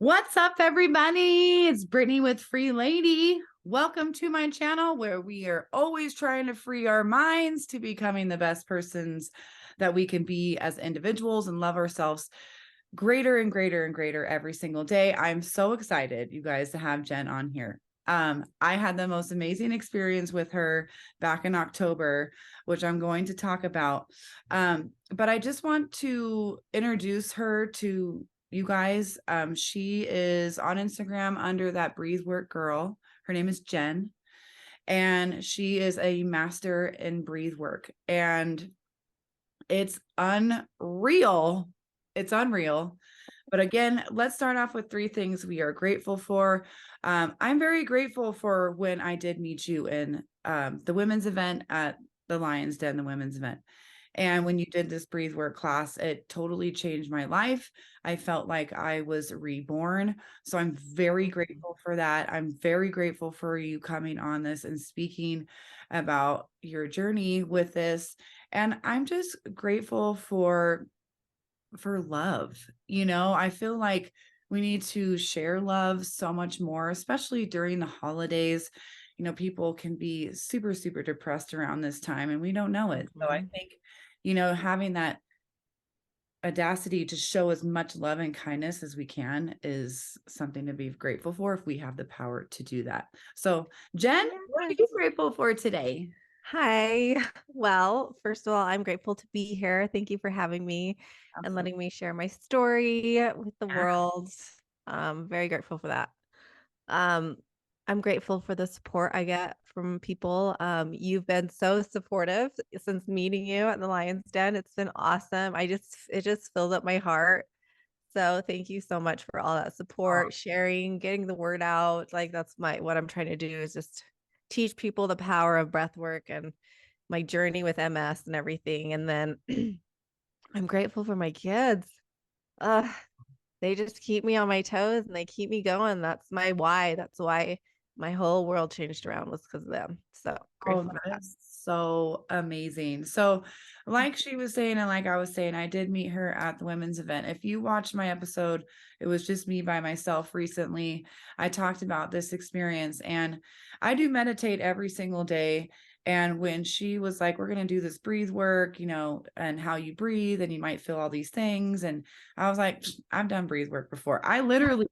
What's up, everybody? It's Brittany with Free Lady. Welcome to my channel where we are always trying to free our minds to becoming the best persons that we can be as individuals and love ourselves greater and greater and greater every single day. I'm so excited, you guys, to have Jen on here. I had the most amazing experience with her back in October, which I'm going to talk about. But I just want to introduce her to you guys. She is on Instagram under that Breathe Work Girl. Her name is Jen, and she is a master in breathe work. And it's unreal. It's unreal. But again, let's start off with three things we are grateful for. I'm very grateful for when I did meet you in the women's event at the Lion's Den, the women's event. And when you did this breathe work class, it totally changed my life. I felt like I was reborn. So I'm very grateful for that. I'm very grateful for you coming on this and speaking about your journey with this. And I'm just grateful for love. I feel like we need to share love so much more, especially during the holidays. People can be super, super depressed around this time and we don't know it. So I think, having that audacity to show as much love and kindness as we can is something to be grateful for if we have the power to do that. So, Jen, what are you grateful for today? Hi. Well, first of all, I'm grateful to be here. Thank you for having me and Absolutely. letting me share my story with the world. Very grateful for that. Um, I'm grateful for the support I get from people. You've been so supportive since meeting you at the Lion's Den. It's been awesome. It just filled up my heart. So thank you so much for all that Oh, support, sharing, getting the word out. Like that's what I'm trying to do is just teach people the power of breath work and my journey with MS and everything. And then I'm grateful for my kids. Uh, they just keep me on my toes and they keep me going. That's my why. That's why my whole world changed around was because of them. So Oh, grateful for that that. is so amazing. So, like she was saying, and like I was saying, I did meet her at the women's event. If you watched my episode, it was just me by myself recently. I talked about this experience, and I do meditate every single day. And when she was like, we're going to do this breathe work, and how you breathe, and you might feel all these things. And I was like, I've done breathe work before. I literally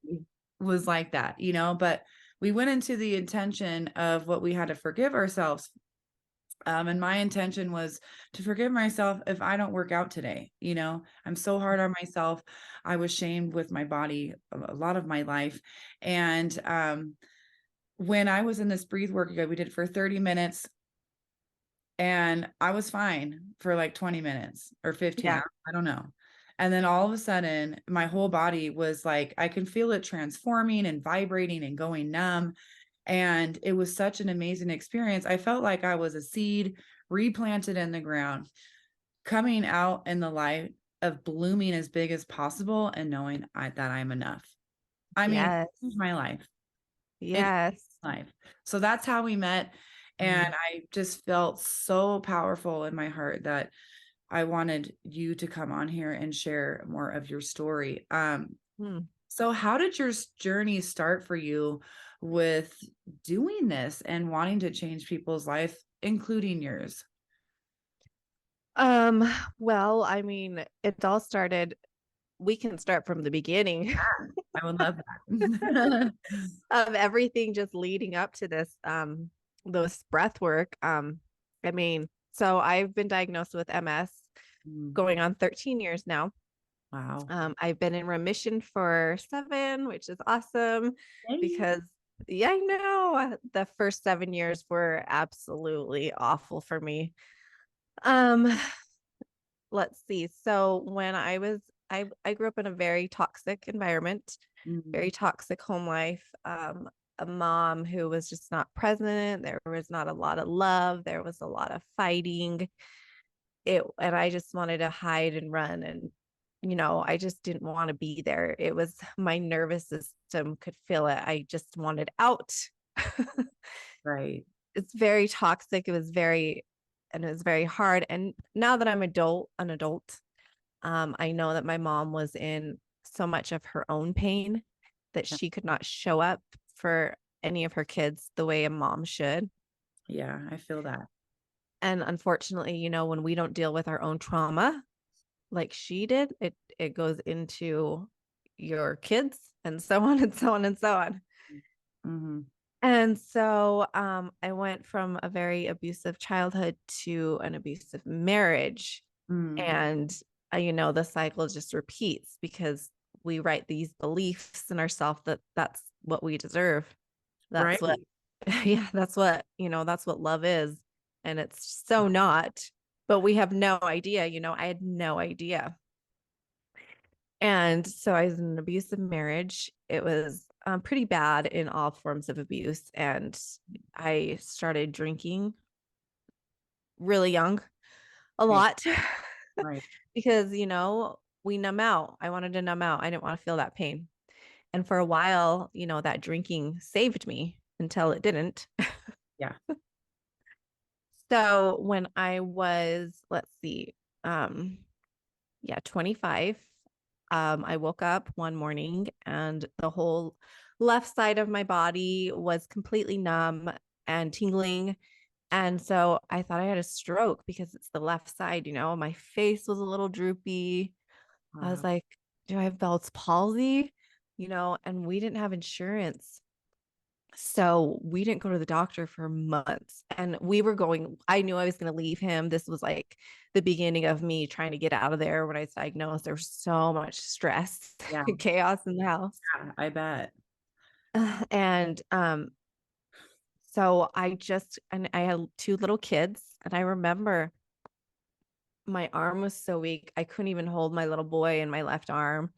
was like that, but we went into the intention of what we had to forgive ourselves. And my intention was to forgive myself if I don't work out today. I'm so hard on myself. I was shamed with my body a lot of my life. And when I was in this breathe work, we did it for 30 minutes and I was fine for like 20 minutes or 15. Yeah. I don't know. And then all of a sudden, my whole body was like, I can feel it transforming and vibrating and going numb. And it was such an amazing experience. I felt like I was a seed replanted in the ground, coming out in the light of blooming as big as possible and knowing that I'm enough. I mean, it Yes. changed my life. It changed Yes. my life. So that's how we met. And I just felt so powerful in my heart that I wanted you to come on here and share more of your story. Mm. So how did your journey start for you with doing this and wanting to change people's life, including yours? Um, well, I mean, it all started, we can start from the beginning I would love that. of everything just leading up to this, those breath work. I mean, so I've been diagnosed with MS Mm, going on 13 years now. wow. I've been in remission for 7, which is awesome Yay. because, yeah, I know the first 7 years were absolutely awful for me. Um, let's see. So when I grew up in a very toxic environment, Mm, very toxic home life. A mom who was just not present. There was not a lot of love. There was a lot of fighting. And I just wanted to hide and run. And, I just didn't want to be there. It was my nervous system could feel it. I just wanted out. right. It's very toxic. And it was very hard. And now that an adult, I know that my mom was in so much of her own pain that Yeah. she could not show up for any of her kids the way a mom should. Yeah, I feel that. And unfortunately, when we don't deal with our own trauma like she did, it goes into your kids and so on and so on and so on. Mm-hmm. And so I went from a very abusive childhood to an abusive marriage. Mm. And, the cycle just repeats because we write these beliefs in ourselves that that's what we deserve. That's what, Right. yeah, that's what love is. And it's so not, but we have no idea. I had no idea. And so I was in an abusive marriage. It was pretty bad in all forms of abuse. And I started drinking really young, a Right. lot, Right. because, we numb out. I wanted to numb out. I didn't want to feel that pain. And for a while, that drinking saved me until it didn't. Yeah. So when I was, let's see, yeah, 25, I woke up one morning and the whole left side of my body was completely numb and tingling. And so I thought I had a stroke because it's the left side, my face was a little droopy. I was Wow. like, do I have Bell's palsy? And we didn't have insurance. So we didn't go to the doctor for months. And I knew I was going to leave him. This was like the beginning of me trying to get out of there when I was diagnosed. There was so much stress Yeah. and chaos in the house. Yeah, I bet. And so and I had two little kids. And I remember my arm was so weak. I couldn't even hold my little boy in my left arm.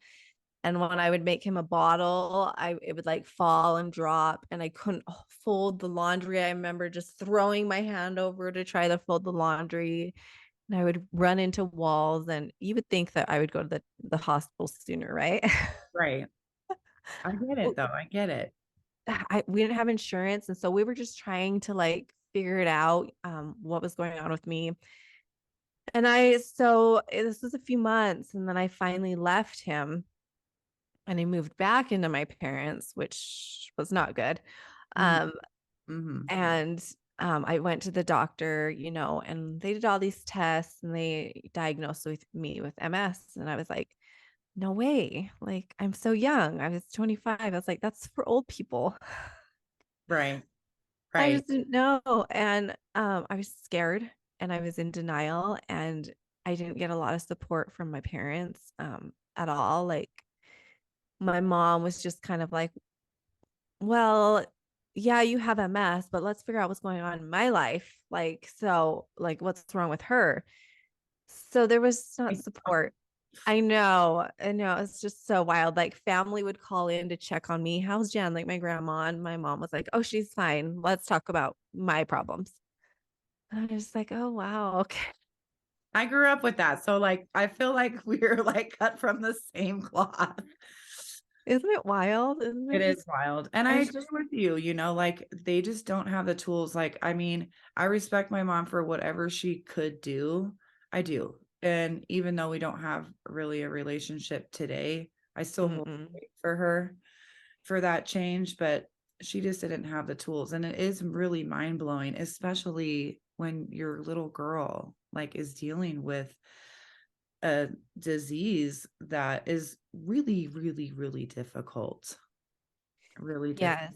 And when I would make him a bottle, it would like fall and drop, and I couldn't fold the laundry. I remember just throwing my hand over to try to fold the laundry, and I would run into walls. And you would think that I would go to the hospital sooner, right? Right. I get it though. I get it. We didn't have insurance, and so we were just trying to like figure it out, what was going on with me. And this was a few months, and then I finally left him and I moved back into my parents, which was not good. Mm-hmm. Um, Mm-hmm. and I went to the doctor, and they did all these tests and they diagnosed me with MS. And I was like, no way. Like, I'm so young. I was 25. I was like, that's for old people. Right. I Right. just didn't know. And I was scared and I was in denial. And I didn't get a lot of support from my parents at all. Like, my mom was just kind of like, well, yeah, you have MS, but let's figure out what's going on in my life. Like, so, like, what's wrong with her? So there was not support. I know. It's just so wild. Like, family would call in to check on me. How's Jen? Like, my grandma and my mom was like, oh, she's fine. Let's talk about my problems. And I was like, oh, wow. Okay. I grew up with that. So like I feel like we're like cut from the same cloth. Isn't it wild? Isn't It it is just, wild. And I I was agree just, with you, like they just don't have the tools. Like, I mean, I respect my mom for whatever she could do. I do. And even though we don't have really a relationship today, I still hold mm-mm. space for her for that change, but she just didn't have the tools. And it is really mind blowing, especially when your little girl like is dealing with a disease that is really, really, really difficult. Really difficult.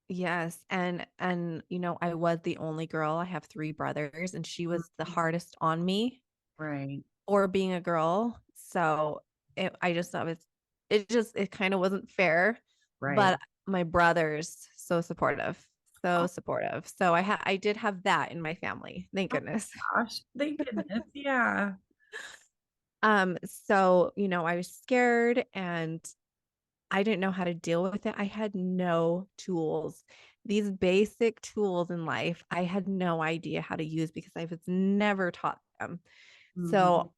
Yes. Yes, and I was the only girl. I have three brothers, and she was the Mhm. hardest on me Right. for being a girl. So I just thought it kind of wasn't fair. Right. But my brothers so supportive, so Oh supportive. So I did have that in my family. Thank goodness. gosh. Thank goodness. Yeah. So I was scared and I didn't know how to deal with it. I had no tools. These basic tools in life, I had no idea how to use because I was never taught them. Mhm. So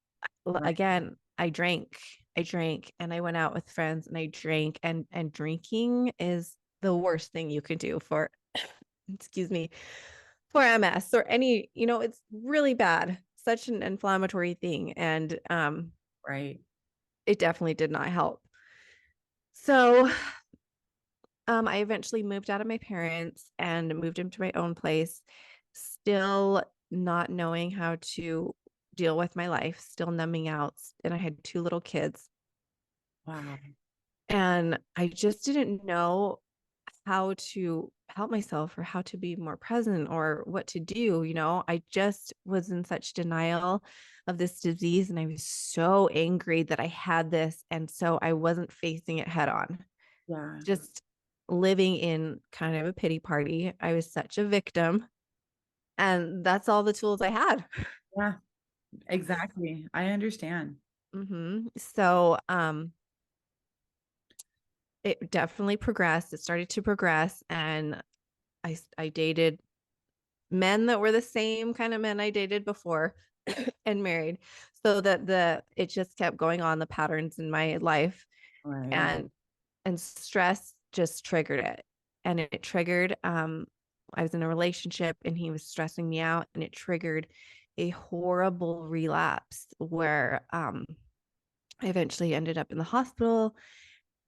Right. again, I drank. I drank and I went out with friends and I drank, and drinking is the worst thing you can do for excuse me, for MS or any, it's really bad. Such an inflammatory thing, and Right. it definitely did not help. So I eventually moved out of my parents and moved into my own place, still not knowing how to deal with my life, still numbing out. And I had two little kids. Wow. And I just didn't know how to help myself or how to be more present or what to do. I just was in such denial of this disease. And I was so angry that I had this. And so I wasn't facing it head on, Yeah. just living in kind of a pity party. I was such a victim. And that's all the tools I had. Yeah. Exactly. I understand. So it definitely progressed. It started to progress. And I dated men that were the same kind of men I dated before and married. So that it just kept going on, the patterns in my life, Right. and stress just triggered it. And it triggered I was in a relationship and he was stressing me out, and it triggered a horrible relapse where I eventually ended up in the hospital.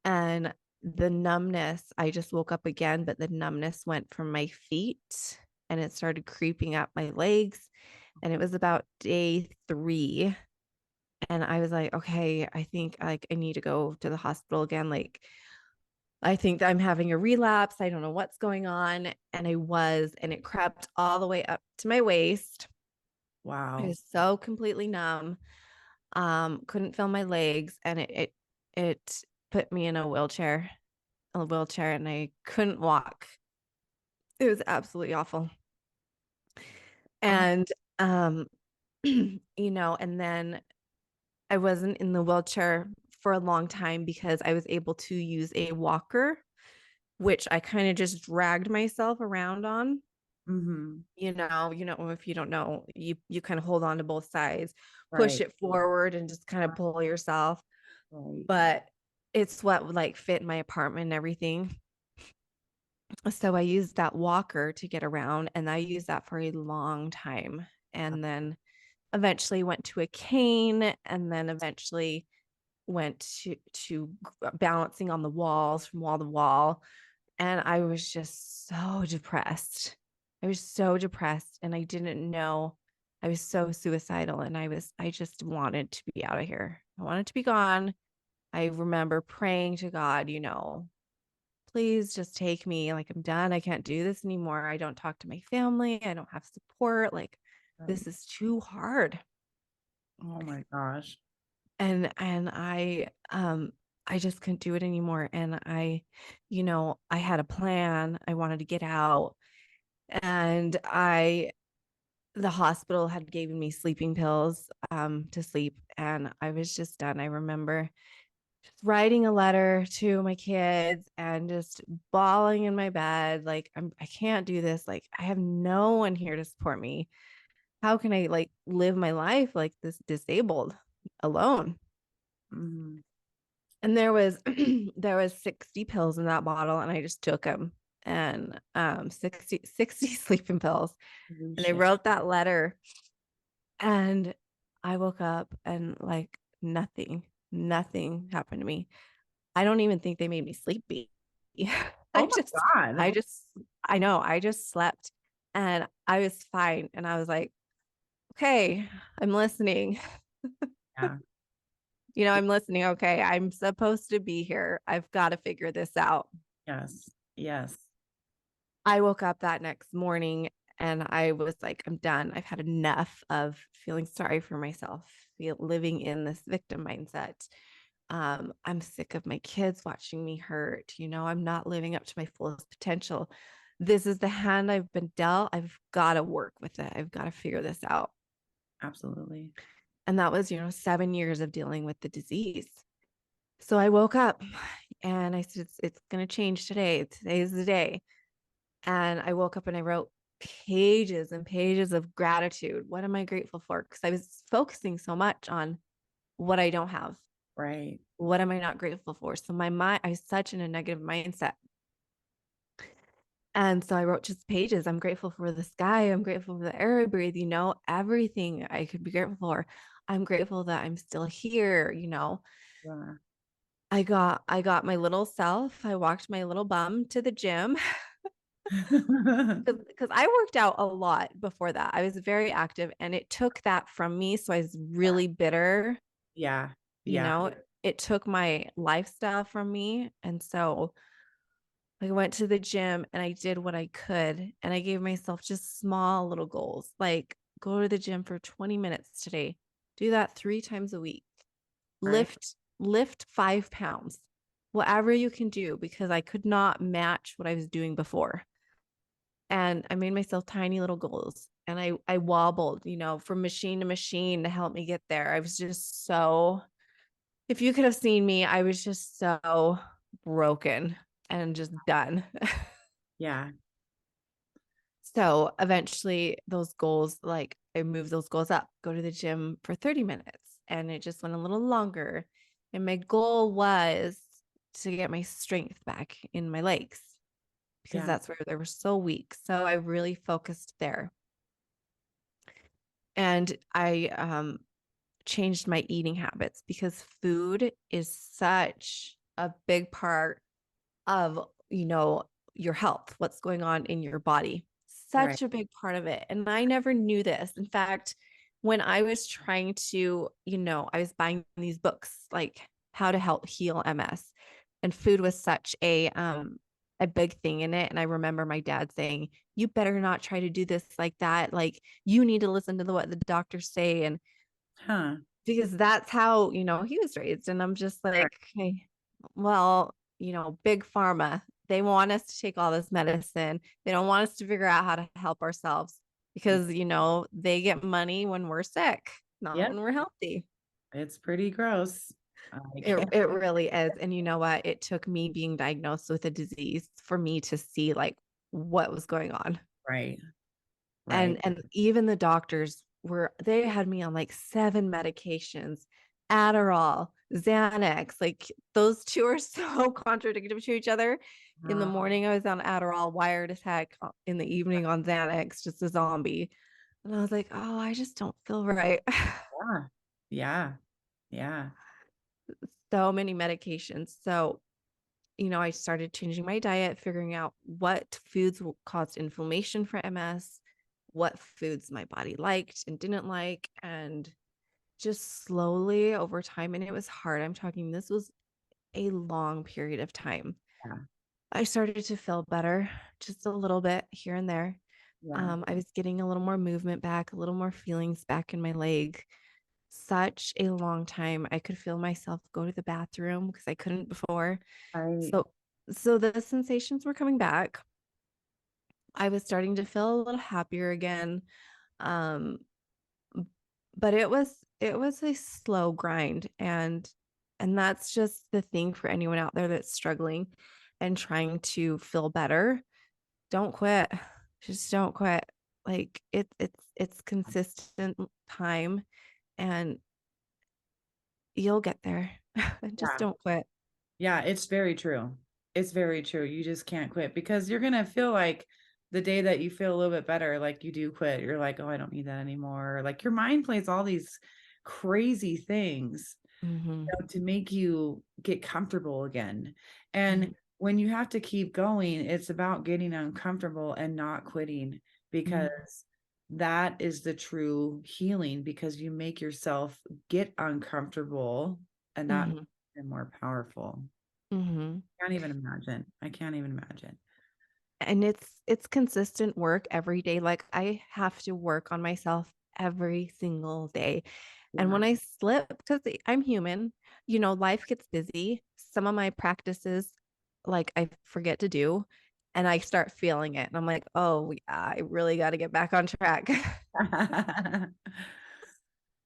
And the numbness, I just woke up again, but the numbness went from my feet and it started creeping up my legs. And it was about day 3. And I was like, okay, I think like I need to go to the hospital again. Like, I think I'm having a relapse. I don't know what's going on. And and it crept all the way up to my waist. I Wow. was so completely numb. Couldn't feel my legs, and it put me in a wheelchair, and I couldn't walk. It was absolutely awful. Oh, And um, and then I wasn't in the wheelchair for a long time because I was able to use a walker, which I kind of just dragged myself around on. mm-hmm. If you don't know, you kind of hold on to both sides, push Right. it forward, and just kind of pull yourself. Right. But it's what like fit in my apartment and everything. So I used that walker to get around, and I used that for a long time. And then eventually went to a cane, and then eventually went to balancing on the walls from wall to wall. And I was just so depressed. I was so depressed, and I didn't know. I was so suicidal, and I just wanted to be out of here. I wanted to be gone. I remember praying to God, please just take me. Like, I'm done. I can't do this anymore. I don't talk to my family. I don't have support. Like, Right. this is too hard. Oh my gosh. And I just couldn't do it anymore. And I had a plan. I wanted to get out. And the hospital had given me sleeping pills to sleep, and I was just done. I remember just writing a letter to my kids and just bawling in my bed like, I can't do this. Like, I have no one here to support me. How can I like live my life like this, disabled, alone? Mm-hmm. And there was 60 pills in that bottle, and I just took them, and 60 sleeping pills. Holy And I shit. wrote that letter, and I woke up and like nothing happened to me. I don't even think they made me sleepy. I Oh my just, I God. just, I know, I just slept, and I was fine. And I was like, okay, I'm listening. Yeah. I'm listening. Okay, I'm supposed to be here. I've got to figure this out. Yes. Yes. I woke up that next morning and I was like, I'm done. I've had enough of feeling sorry for myself, living in this victim mindset. I'm sick of my kids watching me hurt. I'm not living up to my fullest potential. This is the hand I've been dealt. I've got to work with it. I've got to figure this out. Absolutely. And that was, 7 years of dealing with the disease. So I woke up and I said, it's going to change today. Today is the day. And I woke up and I wrote pages and pages of gratitude. What am I grateful for? Because I was focusing so much on what I don't have. Right. What am I not grateful for? So my mind, I was such in a negative mindset. And so I wrote just pages. I'm grateful for the sky. I'm grateful for the air I breathe, everything I could be grateful for. I'm grateful that I'm still here. Yeah. I got my little self. I walked my little bum to the gym because I worked out a lot before that. I was very active and it took that from me. So I was really bitter, Yeah. you Yeah. know, it took my lifestyle from me. And so I went to the gym and I did what I could. And I gave myself just small little goals, like go to the gym for 20 minutes today. Do that 3 times a week. Right. Lift 5 pounds, whatever you can do, because I could not match what I was doing before. And I made myself tiny little goals and I wobbled, from machine to machine to help me get there. I was just so, if you could have seen me, I was just so broken and just done. Yeah. So eventually those goals, like I moved those goals up, go to the gym for 30 minutes. And it just went a little longer. And my goal was to get my strength back in my legs because Yeah. that's where they were so weak. So I really focused there. And I changed my eating habits because food is such a big part of, your health, what's going on in your body. Right. Such a big part of it. And I never knew this. In fact, when I was trying to, I was buying these books like how to help heal MS, and food was such a big thing in it. And I remember my dad saying, "You better not try to do this like that. Like you need to listen to what the doctors say." And Huh. because that's how, he was raised. And I'm just Right. like, hey, well, big pharma, they want us to take all this medicine. They don't want us to figure out how to help ourselves because, they get money when we're sick, not Yep. when we're healthy. It's pretty gross. I It, can't. it really is. And you know what? It took me being diagnosed with a disease for me to see like what was going on. Right. Right. And even the doctors they had me on like 7 medications, Adderall, Xanax. Like those two are so contradictory to each other. In the Uh, morning I was on Adderall, wired as heck. In the evening on Xanax, just a zombie. And I was like, oh, I just don't feel right. yeah. Yeah. Yeah. So many medications. So, I started changing my diet, figuring out what foods caused inflammation for MS, what foods my body liked and didn't like, and just slowly over time. And it was hard. I'm talking, this was a long period of time. Yeah. I started to feel better just a little bit here and there. Yeah. I was getting a little more movement back, a little more feelings back in my leg. Such a long time. I could feel myself go to the bathroom because I couldn't before. Right. So the sensations were coming back. I was starting to feel a little happier again. Um, but it was a slow grind, and that's just the thing for anyone out there that's struggling and trying to feel better. Don't quit. Just don't quit. Like it's consistent time and you'll get there. Just Yeah. don't quit. Yeah. It's very true. It's very true. You just can't quit because you're going to feel like the day that you feel a little bit better, like you do quit, you're like, oh, I don't need that anymore. Like your mind plays all these crazy things Hmm. to make you get comfortable again. And Hmm. when you have to keep going, it's about getting uncomfortable and not quitting because that is the true healing because you make yourself get uncomfortable and that makes Hmm. it more powerful. Hmm. Can't even imagine. I can't even imagine. And it's consistent work every day. Like I have to work on myself every single day. And Yeah. when I slip, because I'm human, life gets busy. Some of my practices, like I forget to do, and I start feeling it. And I'm like, oh, yeah, I really got to get back on track.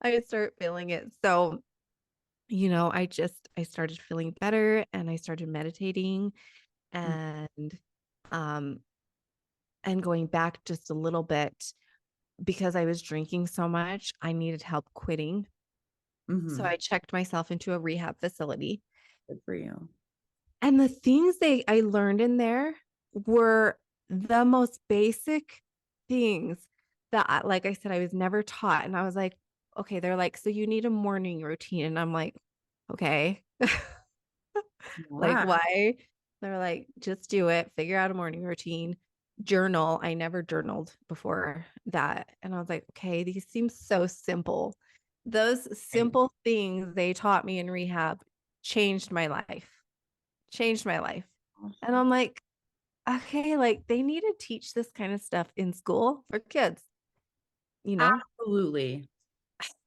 I start feeling it. So, I started feeling better and I started meditating and, um, and going back just a little bit because I was drinking so much, I needed help quitting. So Hmm. I checked myself into a rehab facility. Good for you. And the things I learned in there were the most basic things that, like I said, I was never taught. And I was like, okay, they're like, so you need a morning routine. And I'm like, okay. Like, Yeah. why? They're like, just do it, figure out a morning routine, journal. I never journaled before that. And I was like, okay, these seem so simple. Those Right. simple things they taught me in rehab changed my life, changed my life. And I'm like, okay, like they need to teach this kind of stuff in school for kids, you know? Absolutely.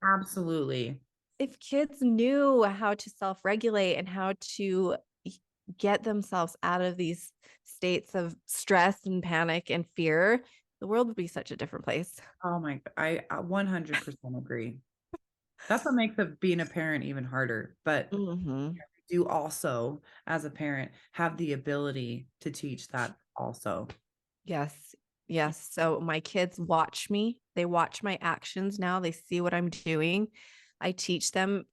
Absolutely. If kids knew how to self-regulate and how to get themselves out of these states of stress and panic and fear, the world would be such a different place. Oh my, I 100% agree. That's what makes being a parent even harder. But Mm-hmm. you do also, as a parent, have the ability to teach that also. Yes. Yes. So my kids watch me. They watch my actions now. They see what I'm doing. I teach them.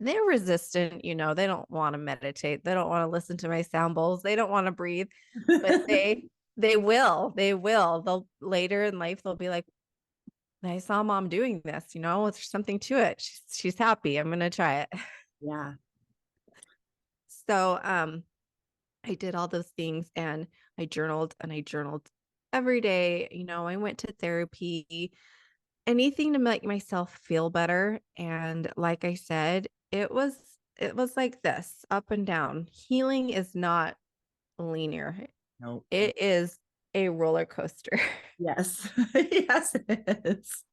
They're resistant, they don't want to meditate. They don't want to listen to my sound bowls. They don't want to breathe, but they will. They will. They'll later in life they'll be like, I saw mom doing this, there's something to it. She's happy. I'm gonna try it. Yeah. So I did all those things and I journaled every day. I went to therapy, anything to make myself feel better. And like I said, it was like this up and down. Healing is not linear. Nope. It is a roller coaster. Yes. Yes, it is.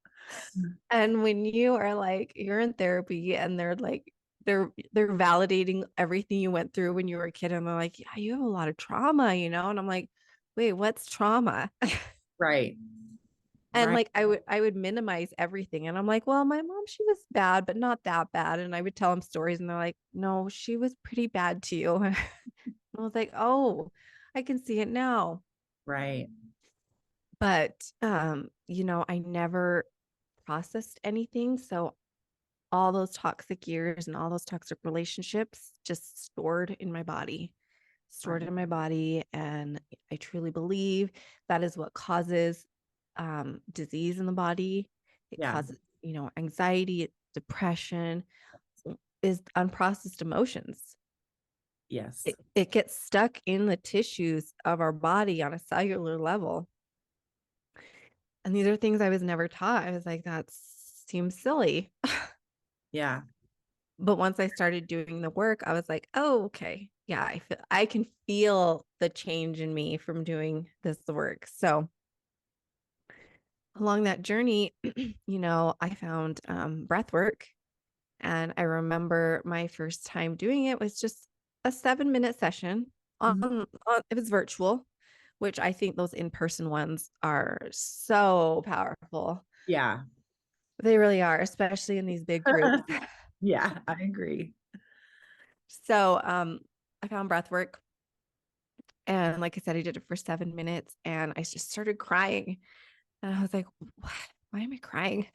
And when you are like you're in therapy and they're like they're validating everything you went through when you were a kid and they're like, yeah, you have a lot of trauma, and I'm like, wait, what's trauma? Right. And Right. like I would minimize everything. And I'm like, well, my mom, she was bad, but not that bad. And I would tell them stories and they're like, no, she was pretty bad to you. And I was like, oh, I can see it now. Right. But I never processed anything. So all those toxic years and all those toxic relationships just stored Right. in my body. And I truly believe that is what causes disease in the body. It Yeah. causes, anxiety, depression, is unprocessed emotions. Yes. It gets stuck in the tissues of our body on a cellular level. And these are things I was never taught. I was like, that seems silly. Yeah. But once I started doing the work, I was like, oh, okay. Yeah, I can feel the change in me from doing this work. So along that journey, I found breath work. And I remember my first time doing it was just a 7-minute session Mhm. it was virtual, which I think those in-person ones are so powerful. Yeah. They really are, especially in these big groups. Yeah, I agree. So I found breath work. And like I said, I did it for 7 minutes and I just started crying. And I was like, what? Why am I crying?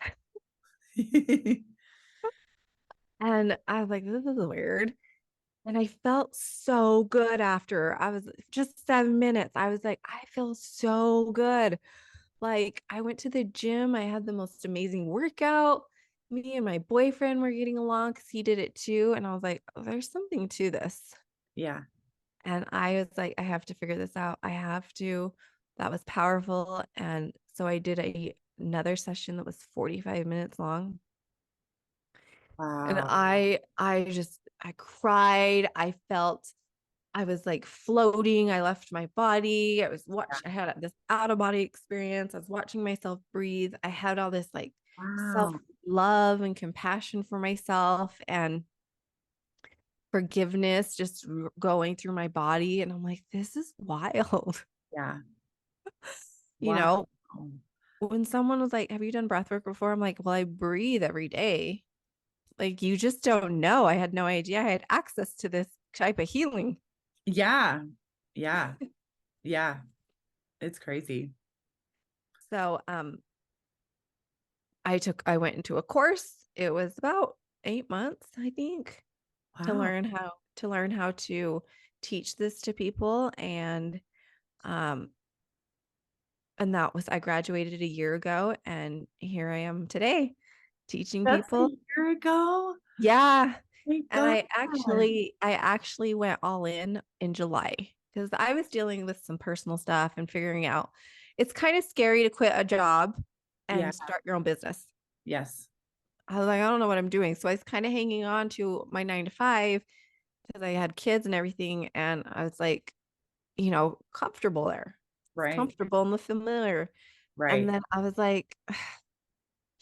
And I was like, this is weird. And I felt so good after. I was just 7 minutes. I was like, I feel so good. Like I went to the gym. I had the most amazing workout. Me and my boyfriend were getting along because he did it too. And I was like, oh, there's something to this. Yeah. And I was like, I have to figure this out. I have to. That was powerful. And so I did another session that was 45 minutes long. And Wow. I cried. I felt I was like floating. I left my body. I had this out of body experience. I was watching myself breathe. I had all this like self Wow. love and compassion for myself and forgiveness just going through my body. And I'm like, this is wild. Yeah. You Wow. know, when someone was like, have you done breath work before? I'm like, well, I breathe every day. Like, you just don't know. I had no idea I had access to this type of healing. Yeah. Yeah. Yeah. It's crazy. So, I went into a course. It was about 8 months, I think, to Wow. learn how to teach this to people. Um, and I graduated a year ago, and here I am today teaching That's a people. year ago. Yeah. Thank And God. I actually went all in July because I was dealing with some personal stuff and figuring out it's kind of scary to quit a job Yeah. and start your own business. Yes. I was like, I don't know what I'm doing. So I was kind of hanging on to my 9 to 5 because I had kids and everything. And I was like, comfortable there. It's Right. comfortable in the familiar. And Right. then I was like,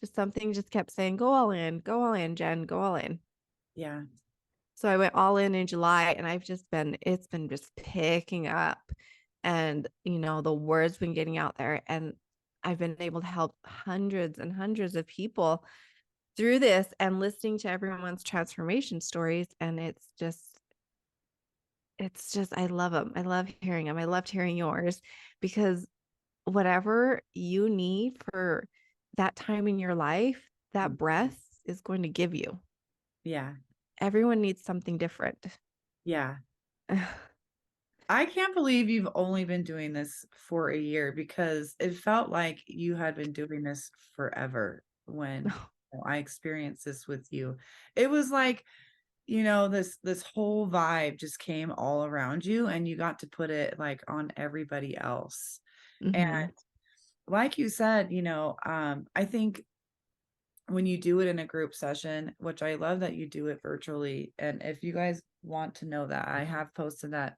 just something just kept saying, go all in, Jen, go all in. Yeah. So I went all in July and it's been just picking up and, the word's been getting out there and I've been able to help hundreds and hundreds of people through this and listening to everyone's transformation stories. And it's just, I love them. I love hearing them. I loved hearing yours because whatever you need for that time in your life, that Mm. breath is going to give you. Yeah. Everyone needs something different. Yeah. I can't believe you've only been doing this for a year because it felt like you had been doing this forever when I experienced this with you. It was like, this whole vibe just came all around you and you got to put it like on everybody else. And Hmm. like you said, I think when you do it in a group session, which I love that you do it virtually. And if you guys want to know that, I have posted that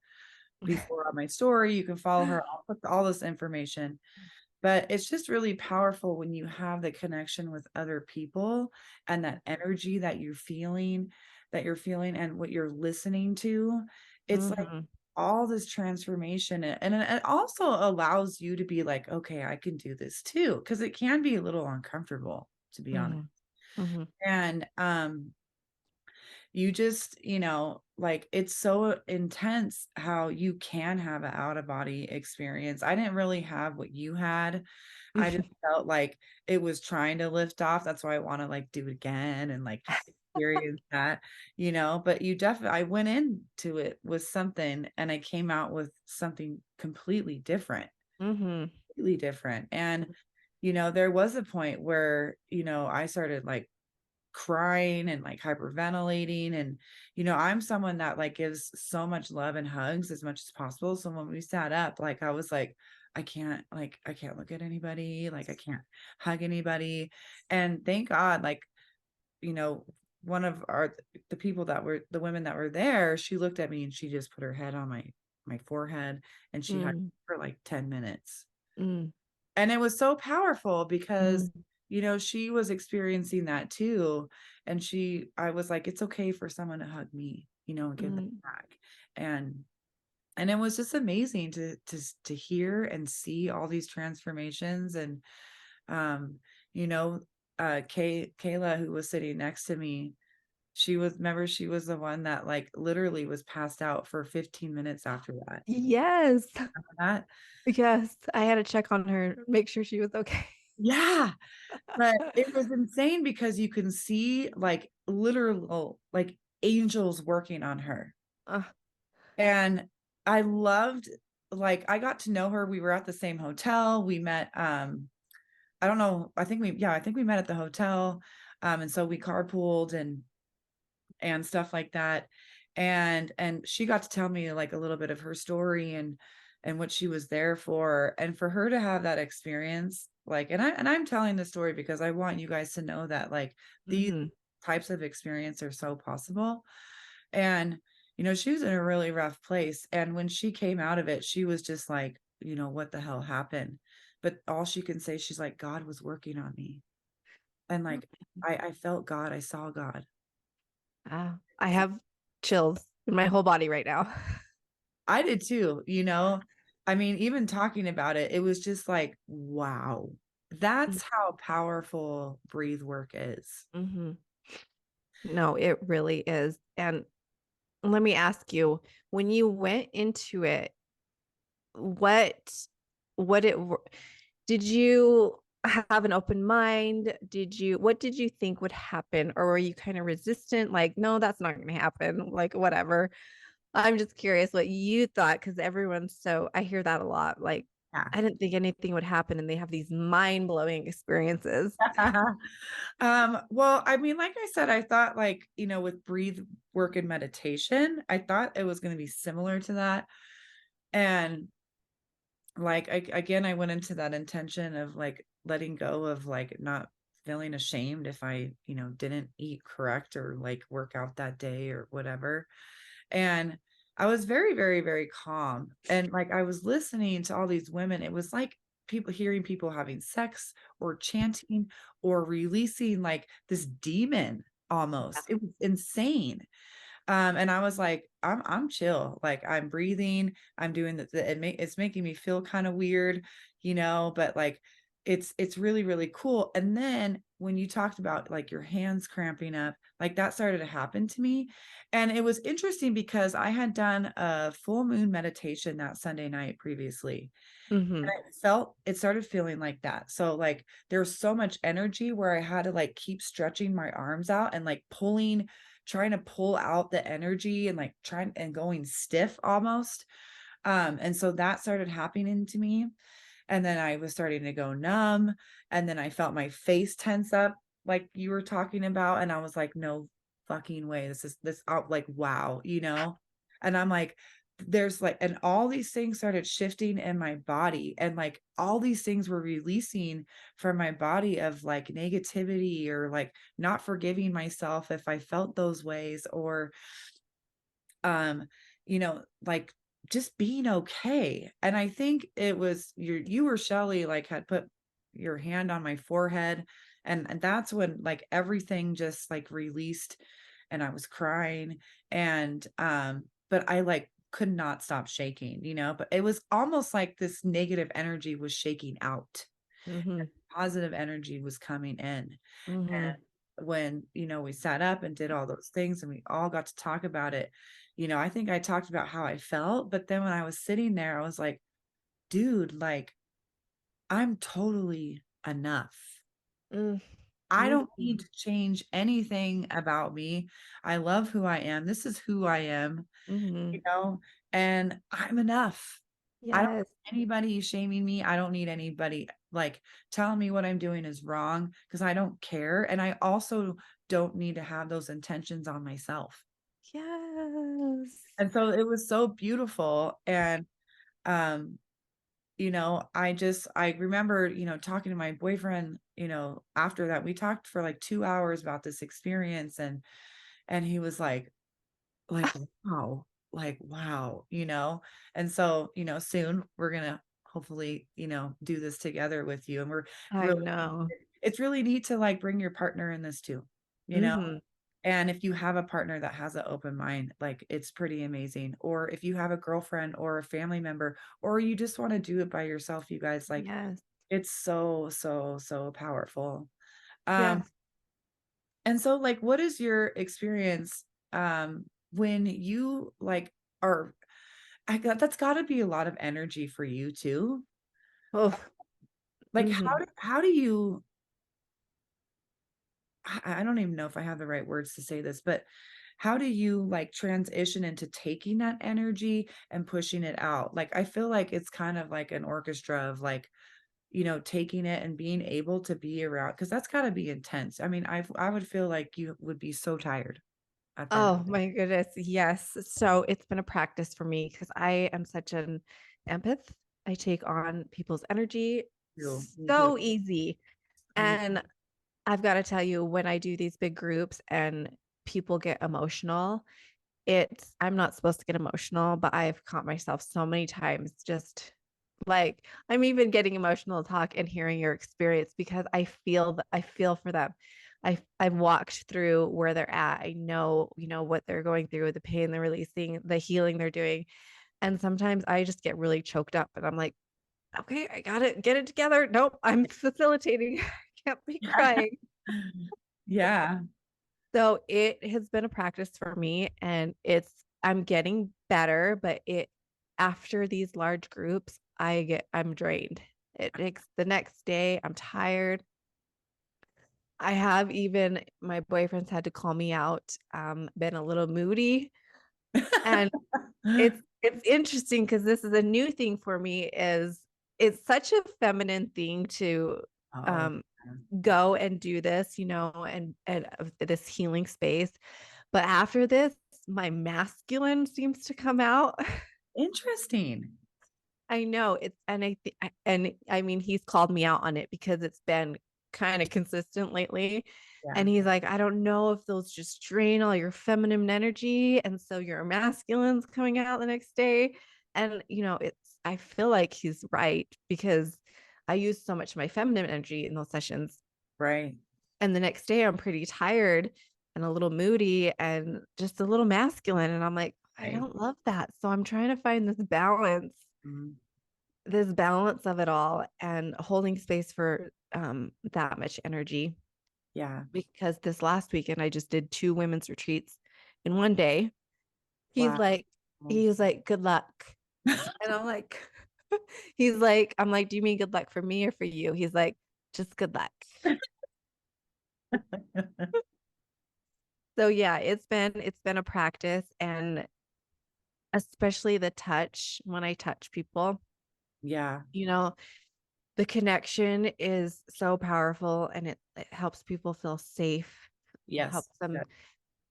before on my story. You can follow her. I'll put all this information. But it's just really powerful when you have the connection with other people and that energy that you're feeling and what you're listening to. It's like Hmm. all this transformation. And it also allows you to be like, okay, I can do this too. Because it can be a little uncomfortable, to be honest. Hmm. Hmm. And you just, like it's so intense how you can have an out of body experience. I didn't really have what you had. I just felt like it was trying to lift off. That's why I want to like do it again and like experience that, but you definitely, I went into it with something and I came out with something Hmm. completely different. And, there was a point where, I started like crying and like hyperventilating and I'm someone that like gives so much love and hugs as much as possible. So when we sat up, like I was like, I can't look at anybody, like I can't hug anybody. And thank God, like, you know one of the people that were the women that were there, she looked at me and she just put her head on my forehead and she hugged Mm, for like 10 minutes. mm, And it was so powerful because, mm, she was experiencing that too. And I was like, it's okay for someone to hug me, and give that mm. back. And it was just amazing to hear and see all these transformations. And um, you know, Kayla, who was sitting next to me, she was the one that like literally was passed out for 15 minutes after that. Yes. That Yes. I had to check on her, make sure she was okay. Yeah. But it was insane because you can see like literal like angels working on her. Uh, And I loved like I got to know her. We were at the same hotel. We met I don't know, I think we met at the hotel. And so we carpooled and stuff like that. And she got to tell me like a little bit of her story and what she was there for. And for her to have that experience, like, and I'm telling the story because I want you guys to know that like these mhm, types of experience are so possible. And she was in a really rough place. And when she came out of it, she was just like, what the hell happened? But all she can say, she's like, God was working on me. And like I felt God, I saw God. I have chills in my whole body right now. I did too. I mean, even talking about it, it was just like, wow, that's how powerful breathe work is. Hmm. No, it really is. And let me ask you, when you went into it, what what it were- did you have an open mind? What did you think would happen? Or were you kind of resistant? Like, no, that's not going to happen. Like, whatever. I'm just curious what you thought because I hear that a lot. Like, Yeah. I didn't think anything would happen, and they have these mind-blowing experiences. Well, I mean, like I said, I thought like, with breathe work and meditation, I thought it was going to be similar to that. And like, again, I went into that intention of like letting go of like not feeling ashamed if I, didn't eat correct or like work out that day or whatever. And I was very, very, very calm. And like I was listening to all these women. It was like people hearing people having sex or chanting or releasing like this demon Yeah. almost. It was insane. And I was like, I'm chill. Like I'm breathing, I'm doing it's making me feel kind of weird, but like it's really, really cool. And then when you talked about like your hands cramping up, like that started to happen to me. And it was interesting because I had done a full moon meditation that Sunday night previously. Mhm. It started feeling like that. So like there's so much energy where I had to like keep stretching my arms out and like trying to pull out the energy and like trying and going stiff almost. And so that started happening to me. And then I was starting to go numb. And then I felt my face tense up, like you were talking about. And I was like, no fucking way. This out like, wow, And I'm like, there's like, and all these things started shifting in my body. And like all these things were releasing from my body of like negativity or like not forgiving myself if I felt those ways or um like just being okay. And I think it was you or Shelly like had put your hand on my forehead, and that's when like everything just like released, and I was crying. And but I like could not stop shaking, but it was almost like this negative energy was shaking out, Mhm. positive energy was coming in. Mhm. And when, we sat up and did all those things and we all got to talk about it, I think I talked about how I felt. But then when I was sitting there, I was like, dude, like, I'm totally enough. Mm. I don't need Mhm. to change anything about me. I love who I am. This is who I am, you Mhm. know, and I'm enough. I don't Yes. need anybody shaming me. I don't need anybody like telling me what I'm doing is wrong because I don't care. And I also don't need to have those intentions on myself. Yes. And so it was so beautiful. And, um, I remember, talking to my boyfriend, after that, we talked for like 2 hours about this experience. And he was like, wow, like, wow, And so, soon we're gonna hopefully, do this together with you. And we're I really, know. it's really neat to like bring your partner in this too, you know? Mhm. And if you have a partner that has an open mind, like it's pretty amazing. Or if you have a girlfriend or a family member, or you just want to do it by yourself, you guys, like Yes. it's so, so, so powerful. Um, Yes. and so like what is your experience when you like are that's got to be a lot of energy for you too. Oh. Like Mhm. how do you I don't even know if I have the right words to say this, but how do you like transition into taking that energy and pushing it out? Like I feel like it's kind of like an orchestra of like, taking it and being able to be around because that's got to be intense. I mean, I would feel like you would be so tired at the end. Oh my goodness. Yes. So it's been a practice for me because I am such an empath. I take on people's energy Me too. so easy. Me And I've got to tell you, when I do these big groups and people get emotional, I'm not supposed to get emotional, but I've caught myself so many times just like I'm even getting emotional to talk and hearing your experience because I feel for them. I've walked through where they're at. I know, what they're going through, the pain they're releasing, the healing they're doing. And sometimes I just get really choked up and I'm like, okay, I got it, get it together. Nope, I'm facilitating. I can't be crying. Yeah. So it has been a practice for me and I'm getting better, but after these large groups, I'm drained. It makes the next day I'm tired. I have even my boyfriend's had to call me out, been a little moody. And it's interesting because this is a new thing for me is it's such a feminine thing to Oh, um yeah. go and do this, and this healing space. But after this, my masculine seems to come out. Interesting. I know it's, and I mean, he's called me out on it because it's been kind of consistent lately. Yeah. And he's like, I don't know if those just drain all your feminine energy. And so your masculine's coming out the next day. And, I feel like he's right because I use so much of my feminine energy in those sessions. Right. And the next day I'm pretty tired and a little moody and just a little masculine. And I'm like, I Right. don't love that. So I'm trying to find Mhm. this balance of it all and holding space for that much energy. Yeah. Because this last weekend I just did 2 women's retreats in one day. He's Wow. like, he was like, good luck. And I'm like, I'm like, do you mean good luck for me or for you? He's like, just good luck. So yeah, it's been a practice, and especially the touch when I touch people, Yeah. you know, the connection is so powerful, and it helps people feel safe. It Yes. helps them Yeah.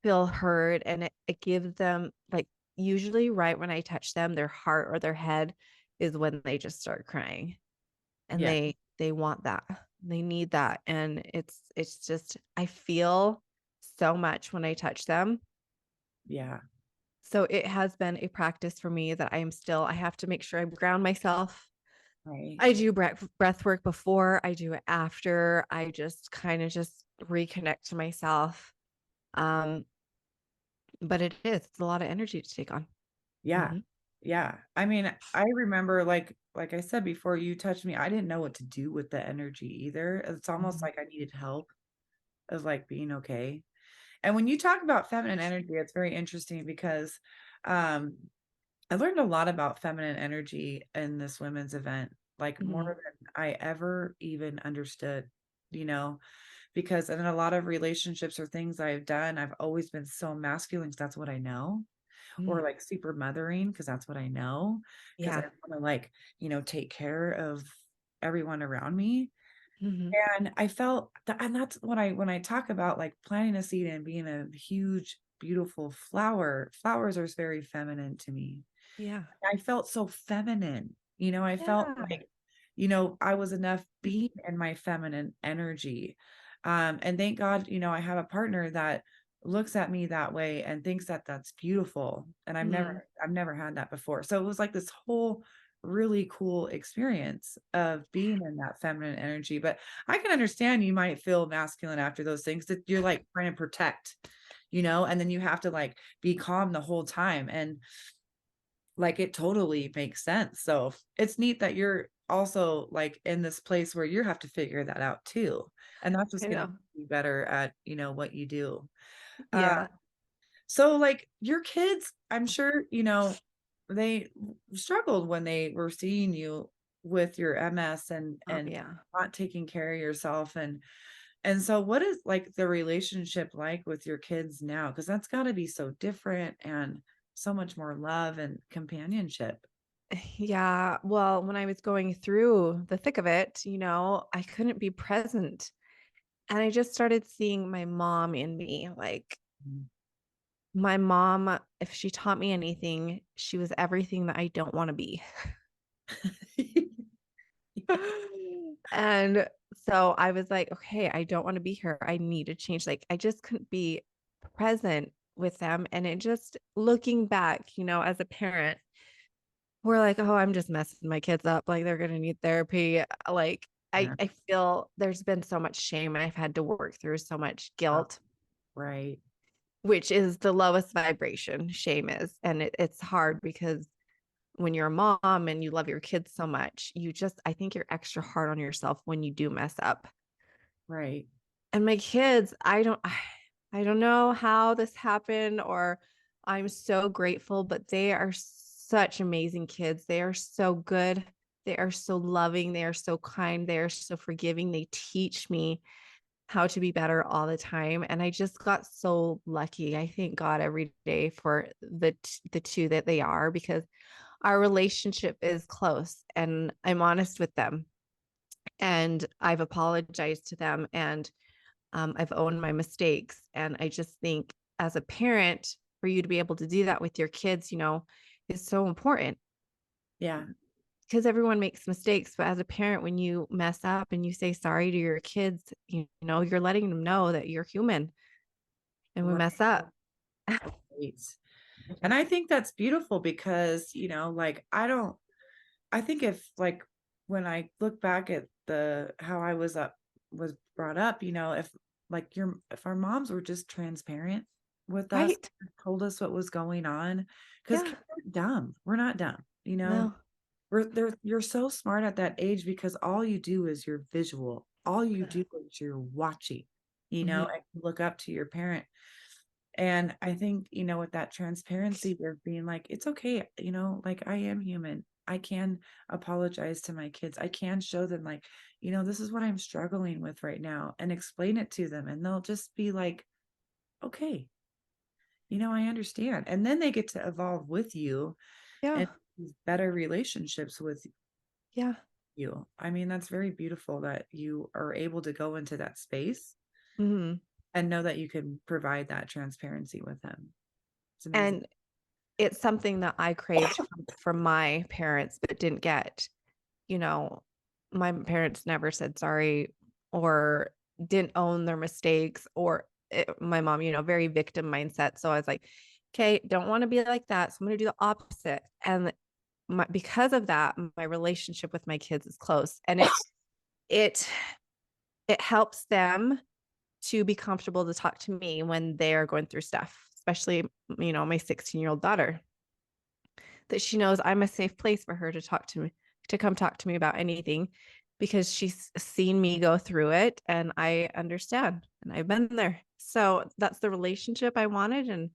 feel heard, and it gives them, like, usually right when I touch them, their heart or their head is when they just start crying, and Yeah. they want that. They need that. And it's just, I feel so much when I touch them. Yeah. So it has been a practice for me that I have to make sure I ground myself. Right. I do breath work before, I do it after. I just kind of just reconnect to myself. Um, but it's a lot of energy to take on. Yeah. Mhm. Yeah. I mean, I remember like I said before you touched me, I didn't know what to do with the energy either. It's almost Mhm. like I needed help of like being okay. And when you talk about feminine energy, it's very interesting because um I learned a lot about feminine energy in this women's event, like more Mhm. than I ever even understood, you know, because in a lot of relationships or things I've done, I've always been so masculine 'cause that's what I know, or Mm. like super mothering because that's what I know, because I Yeah. want to like, take care of everyone around me. Mhm. And I felt that, and that's when I talk about like planting a seed and being a huge, beautiful flower, flowers are very feminine to me. Yeah. I felt so feminine, I felt Yeah. like, I was enough being in my feminine energy. And thank God, I have a partner that looks at me that way and thinks that that's beautiful. And Mhm. I've never had that before. So it was like this whole really cool experience of being in that feminine energy. But I can understand you might feel masculine after those things that you're like trying to protect, and then you have to like be calm the whole time. And like, it totally makes sense. So it's neat that you're also like in this place where you have to figure that out too. And that's I just going to know. be better at, what you do. Uh, Yeah. so like your kids, I'm sure, they struggled when they were seeing you with your MS Oh, and yeah. not taking care of yourself. And so what is like the relationship like with your kids now? Because that's got to be so different and so much more love and companionship. Yeah. Well, when I was going through the thick of it, I couldn't be present. And I just started seeing my mom in me. Like, Mhm. my mom, if she taught me anything, she was everything that I don't want to be. And so I was like, okay, I don't want to be here. I need to change. Like, I just couldn't be present with them. And it just, looking back, as a parent, we're like, oh, I'm just messing my kids up. Like, they're going to need therapy. Like, Yeah. I feel there's been so much shame I've had to work through, so much Oh, guilt, right. which is the lowest vibration, shame is. And it's hard because when you're a mom and you love your kids so much, I think you're extra hard on yourself when you do mess up. Right. And my kids, I don't know how this happened, or I'm so grateful, but they are such amazing kids. They are so good. They are so loving. They are so kind. They are so forgiving. They teach me how to be better all the time. And I just got so lucky. I thank God every day for the two that they are, because our relationship is close and I'm honest with them. And I've apologized to them and I've owned my mistakes. And I just think as a parent, for you to be able to do that with your kids, is so important Yeah. because everyone makes mistakes. But as a parent, when you mess up and you say sorry to your kids, you're letting them know that you're human and we Right. mess up. And I think that's beautiful because, like I think if like when I look back at the how I was brought up, if like if our moms were just transparent with us, Right. told us what was going on, because Yeah. kids aren't dumb. We're not dumb, No. you're so smart at that age because all you do is you're visual. All you do is you're watching, Mhm. and you look up to your parent. And I think, with that transparency, they're being like, it's okay, like I am human. I can apologize to my kids. I can show them, like, this is what I'm struggling with right now and explain it to them. And they'll just be like, okay, I understand. And then they get to evolve with you Yeah. and better relationships with Yeah. you. I mean, that's very beautiful that you are able to go into that space Mhm. and know that you can provide that transparency with them. It's amazing. And it's something that I craved from my parents, but didn't get. You know, my parents never said sorry or didn't own their mistakes, or my mom, very victim mindset. So I was like, okay, don't want to be like that. So I'm going to do the opposite. And because of that, my relationship with my kids is close, and it it helps them to be comfortable to talk to me when they are going through stuff, especially my 16-year-old daughter, that she knows I'm a safe place for her to talk to me, to come talk to me about anything, because she's seen me go through it and I understand and I've been there. So that's the relationship I wanted, and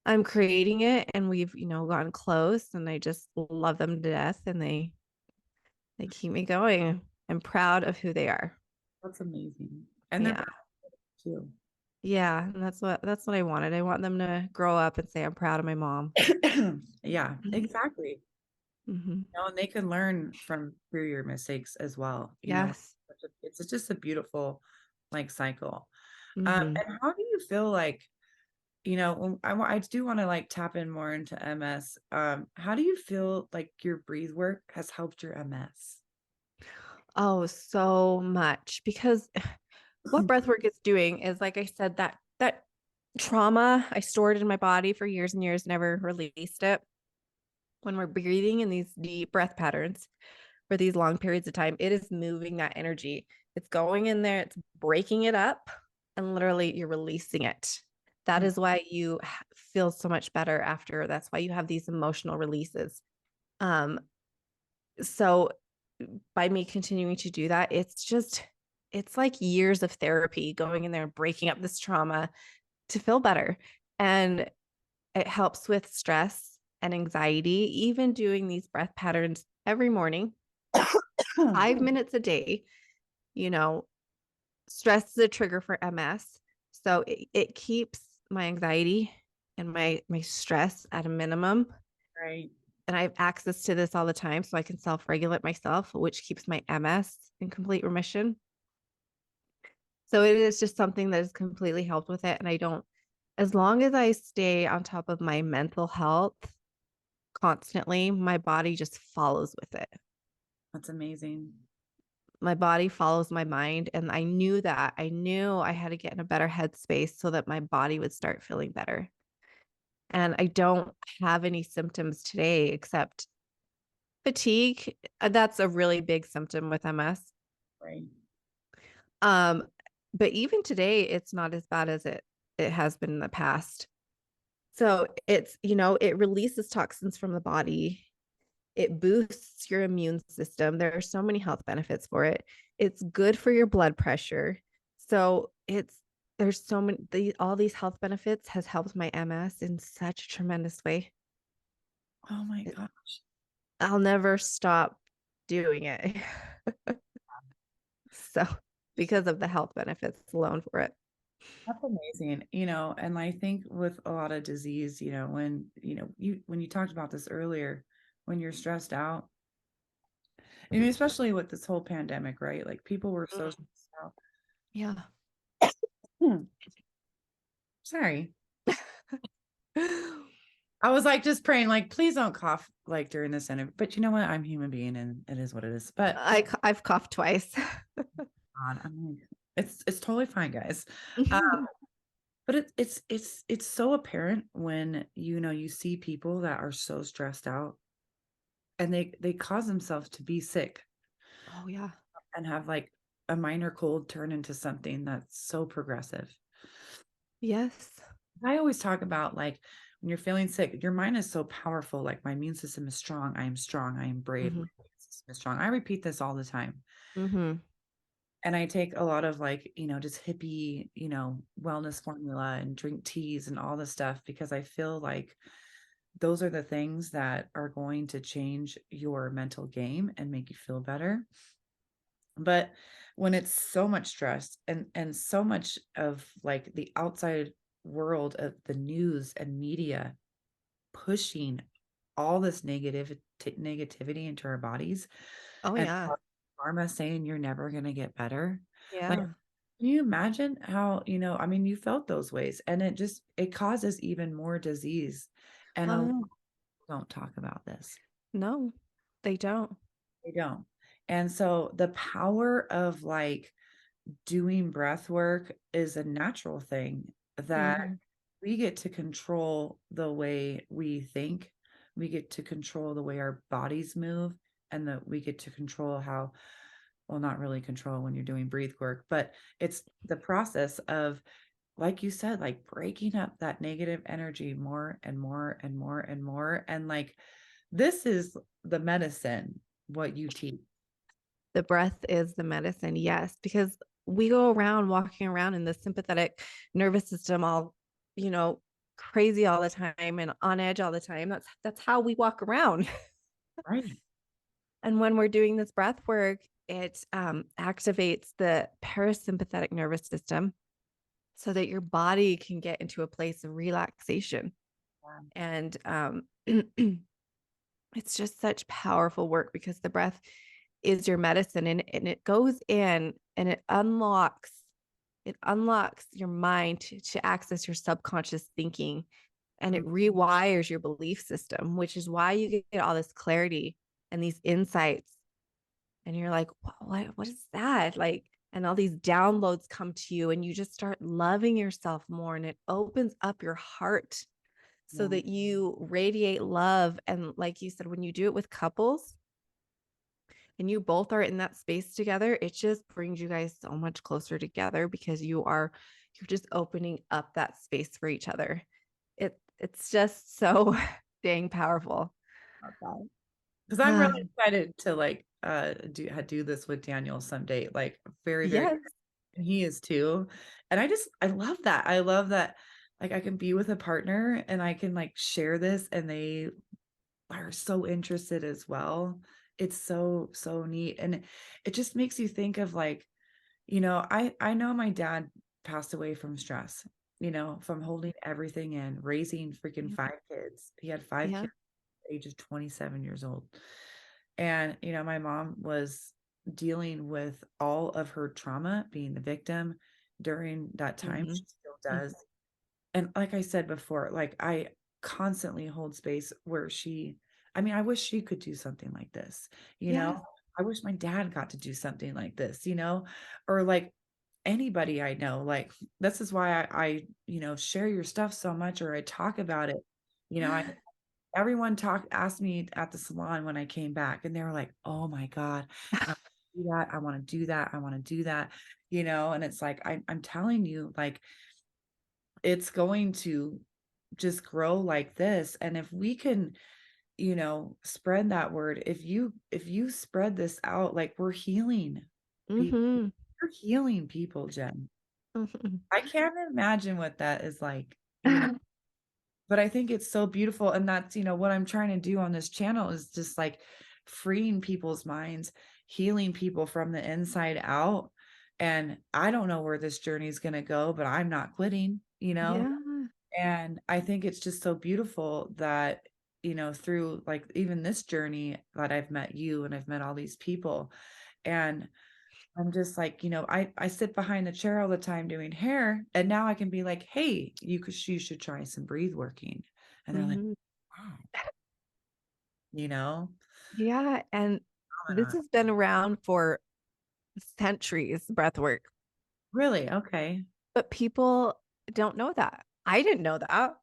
I'm creating it, and we've, gotten close, and I just love them to death, and they keep me going. I'm proud of who they are. That's amazing. And they're Yeah. proud too. Yeah, and that's what I wanted. I want them to grow up and say I'm proud of my mom. Yeah, exactly. Hmm. And they can learn from through your mistakes as well. Yes. It's just a beautiful like cycle. Hmm. And how do you feel like, I do want to like tap in more into MS. How do you feel like your breathe work has helped your MS? Oh, so much, because what breath work is doing is, like I said, that trauma I stored in my body for years and years, never released it. When we're breathing in these deep breath patterns for these long periods of time, it is moving that energy. It's going in there, it's breaking it up, and literally you're releasing it. That is why you feel so much better after. That's why you have these emotional releases. Um, so by me continuing to do that, it's like years of therapy going in there and breaking up this trauma to feel better. And it helps with stress and anxiety. Even doing these breath patterns every morning, 5 minutes a day, you know, stress is a trigger for MS. So it keeps my anxiety and my stress at a minimum. Right. And I have access to this all the time, so I can self-regulate myself, which keeps my MS in complete remission. So it is just something that has completely helped with it. And I don't, as long as I stay on top of my mental health constantly, my body just follows with it. That's amazing. My body follows my mind. And I knew that. I knew I had to get in a better headspace so that my body would start feeling better. And I don't have any symptoms today except fatigue. That's a really big symptom with MS. Right. Um, but even today, it's not as bad as it has been in the past. So it's, it releases toxins from the body. It boosts your immune system. There are so many health benefits for it. It's good for your blood pressure. So there's so many, all these health benefits has helped my MS in such a tremendous way. Oh my gosh. I'll never stop doing it. So because of the health benefits alone for it. That's amazing. And I think with a lot of disease, when you talked about this earlier, when you're stressed out. I mean, especially with this whole pandemic, right? Like people were so Mm. stressed out. Yeah. Hmm, sorry. I was like just praying, like, please don't cough like during this interview. But you know what? I'm a human being and it is what it is. But I've coughed twice. God, I'm like, it's totally fine, guys. Uh, but it's so apparent when you see people that are so stressed out and they cause themselves to be sick Oh yeah. and have like a minor cold turn into something that's so progressive. Yes. I always talk about like when you're feeling sick, your mind is so powerful. Like my immune system is strong. I am strong. I am brave. My Hmm. immune system is strong. I repeat this all the time. Hmm. And I take a lot of like, just hippie, wellness formula and drink teas and all this stuff because I feel like those are the things that are going to change your mental game and make you feel better. But when it's so much stress and so much of like the outside world of the news and media pushing all this negativity into our bodies Oh and yeah. pharma saying you're never going to get better. Like, Yeah. can you imagine how, I mean, you felt those ways and it causes even more disease. And a lot of Oh people don't talk about this. no, they don't. They don't. And so the power of like doing breath work is a natural thing that Hmm. we get to control the way we think. We get to control the way our bodies move and that we get to control how, well, not really control when you're doing breathe work, but it's the process of, like you said, like breaking up that negative energy more and more and more and more. And like, this is the medicine, what you teach. The breath is the medicine, yes, because we go around walking around in the sympathetic nervous system all, you know, crazy all the time and on edge all the time. That's how we walk around. Right. And when we're doing this breath work, it activates the parasympathetic nervous system so that your body can get into a place of relaxation. And it's just such powerful work because the breath is your medicine and it goes in and it unlocks your mind to access your subconscious thinking and it Mhm. rewires your belief system, which is why you get all this clarity and these insights. And you're like, what is that? Like, and all these downloads come to you, and you just start loving yourself more, and it opens up your heart so Yeah. that you radiate love. And like you said, when you do it with couples and you both are in that space together, it just brings you guys so much closer together because you're just opening up that space for each other. It's just so dang powerful. Because I'm really excited to like do this with Daniel someday. Like very, very, Yes. and he is too. And I love that. I love that like I can be with a partner and I can like share this and they are so interested as well. It's so, so neat. And it just makes you think of like, I know my dad passed away from stress, from holding everything in, raising freaking Yeah. 5 kids. He had 5 kids Yeah. at the age of 27 years old. And, my mom was dealing with all of her trauma, being the victim during that time. Hmm. She still does. And like I said before, like I constantly hold space where I mean, I wish she could do something like this, you Yes. know? I wish my dad got to do something like this, or like anybody I know. Like this is why I share your stuff so much or I talk about it. I everyone asked me at the salon when I came back and they were like, "Oh my God, I do that. I want to do that. I want to do that." And it's like I'm telling you, like it's going to just grow like this. And if we can, spread that word, if you spread this out, like people, Hmm. we're healing people, Jen. Hmm. I can't imagine what that is like, but I think it's so beautiful. And that's, what I'm trying to do on this channel is just like freeing people's minds, healing people from the inside out. And I don't know where this journey is going to go, but I'm not quitting. Yeah. And I think it's just so beautiful that, through like even this journey that I've met you and I've met all these people. And I'm just like, I sit behind the chair all the time doing hair. And now I can be like, hey, you should try some breathe working. And they're like, Mhm. wow, you know, Yeah. And this phenomenon. has been around for centuries, breath work, Really? Okay. but people don't know that. I didn't know that.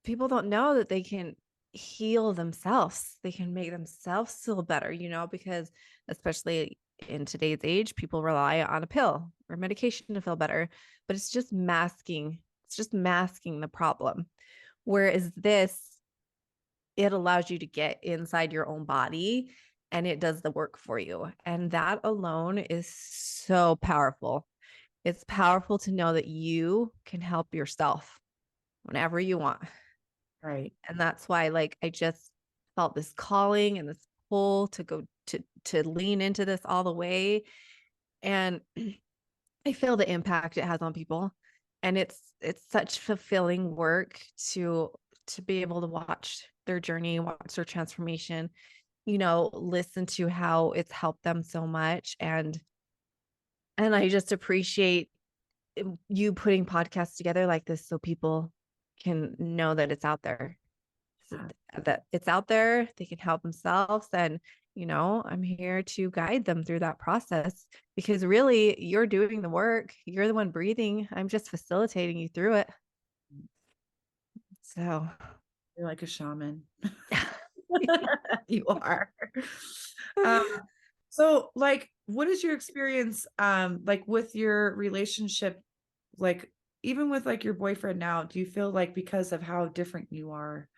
People don't know that they can heal themselves. They can make themselves feel better, because especially in today's age, people rely on a pill or medication to feel better, but it's just masking the problem. Whereas this, it allows you to get inside your own body and it does the work for you. And that alone is so powerful. It's powerful to know that you can help yourself whenever you want. Right. And that's why like I just felt this calling and this pull to go to lean into this all the way. And I feel the impact it has on people. And it's such fulfilling work to be able to watch their journey, watch their transformation, listen to how it's helped them so much. And I just appreciate you putting podcasts together like this so people can know that it's out there, so Yeah. that it's out there, they can help themselves. And, I'm here to guide them through that process because really you're doing the work. You're the one breathing. I'm just facilitating you through it. So, You're like a shaman. You are. Um, so like, what is your experience, like with your relationship, like even with like your boyfriend now, do you feel like because of how different you are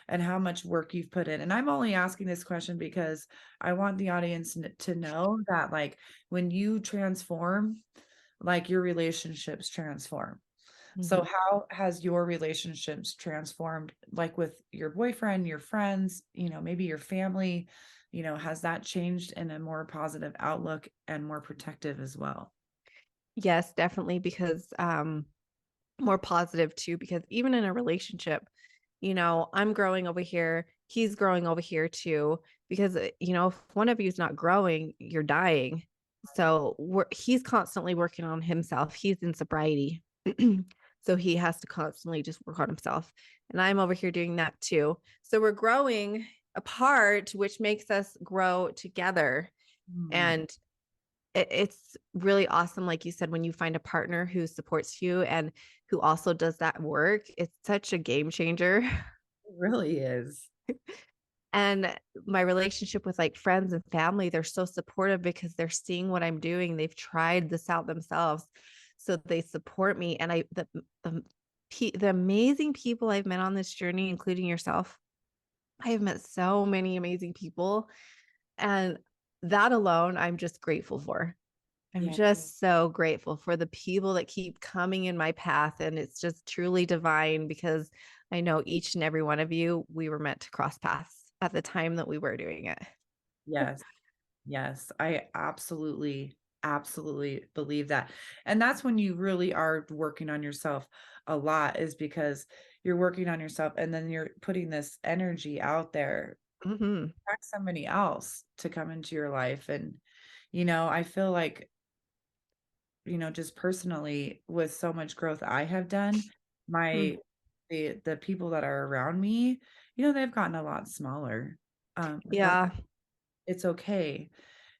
and how much work you've put in? And I'm only asking this question because I want the audience to know that like when you transform, like your relationships transform. So mhm. how has your relationships transformed, like with your boyfriend, your friends, maybe your family, has that changed in a more positive outlook and more protective as well? Yes, definitely. Because more positive too, because even in a relationship, I'm growing over here, he's growing over here too, because if one of you is not growing, you're dying. So he's constantly working on himself. He's in sobriety. So he has to constantly just work on himself. And I'm over here doing that too. So we're growing apart, which makes us grow together. Mm, And it's really awesome, like you said, when you find a partner who supports you and who also does that work. It's such a game changer. it really is. And my relationship with like friends and family, they're so supportive because they're seeing what I'm doing. They've tried this out themselves, so they support me. And the amazing people I've met on this journey, including yourself, I have met so many amazing people, and that alone I'm just grateful for. I'm Yeah. just so grateful for the people that keep coming in my path. And it's just truly divine because I know each and every one of you, we were meant to cross paths at the time that we were doing it. Yes. Yes. I absolutely, absolutely believe that. And that's when you really are working on yourself a lot, is because you're working on yourself and then you're putting this energy out there, Hmm. attract somebody else to come into your life. And, I feel like, just personally with so much growth I have done, my the people that are around me, they've gotten a lot smaller. And Yeah. it's okay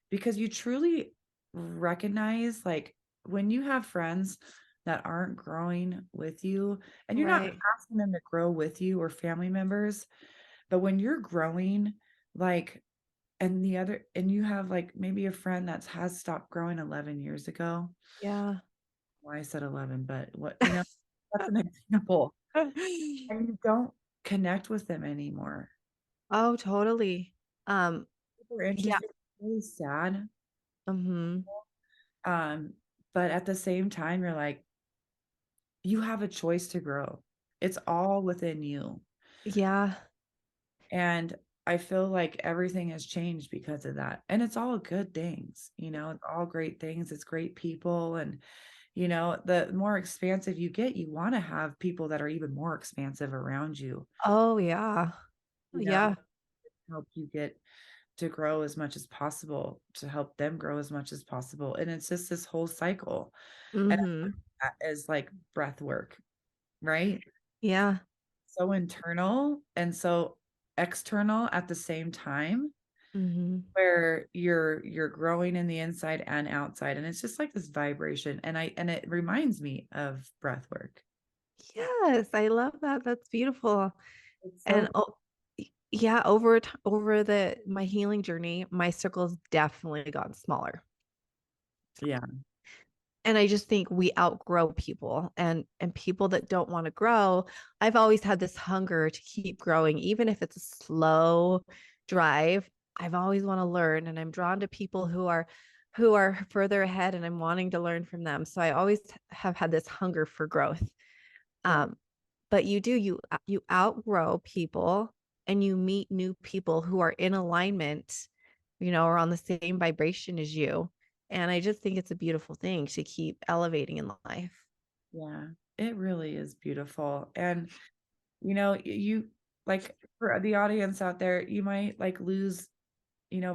because you truly recognize like when you have friends that aren't growing with you, and you're not Right. asking them to grow with you, or family members, but when you're growing, like, and you have like maybe a friend that has stopped growing 11 years ago. Yeah. Why I said 11, but that's an example. And you don't connect with them anymore. Oh, totally. Um, Super yeah. interesting, really sad. Hmm. Um, but at the same time, you're like, you have a choice to grow. It's all within you. Yeah. And I feel like everything has changed because of that. And it's all good things, it's all great things. It's great people. And, the more expansive you get, you want to have people that are even more expansive around you. Oh, yeah. Oh, you know, yeah. help you get to grow as much as possible, to help them grow as much as possible. And it's just this whole cycle. And Mm-hmm. that is like breath work, right? Yeah. So internal and so external at the same time, Mm-hmm. where you're growing in the inside and outside. And it's just like this vibration. And it reminds me of breath work. Yes, I love that. That's beautiful. It's And so yeah, over the my healing journey, my circle's definitely gotten smaller. yeah, And I just think we outgrow people, and people that don't want to grow. I've always had this hunger to keep growing, even if it's a slow drive. I've always want to learn, and I'm drawn to people who are further ahead, and I'm wanting to learn from them. So I always have had this hunger for growth. yeah, Um, but you outgrow people, and you meet new people who are in alignment, or on the same vibration as you. And I just think it's a beautiful thing to keep elevating in life. yeah. It really is beautiful. And you like, for the audience out there, you might like lose,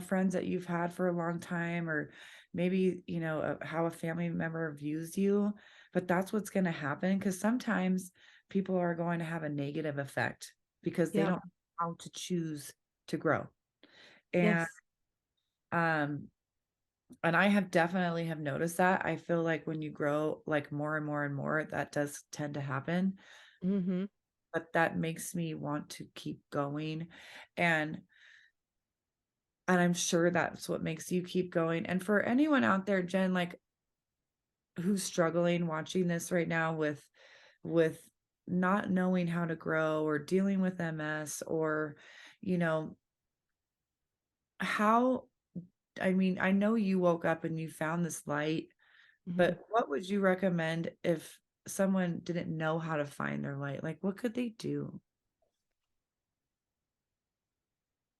friends that you've had for a long time, or maybe, how a family member views you. But that's what's going to happen, because sometimes people are going to have a negative effect because they Yep. don't know how to choose to grow. And Yes. um and I have definitely have noticed that. I feel like when you grow like more and more and more, that does tend to happen. Mm-hmm. But that makes me want to keep going. And and I'm sure that's what makes you keep going. And for anyone out there, Jen, like, who's struggling watching this right now with not knowing how to grow, or dealing with MS, or you know how, I mean, I know you woke up and you found this light, Mm-hmm. but what would you recommend if someone didn't know how to find their light? Like, what could they do?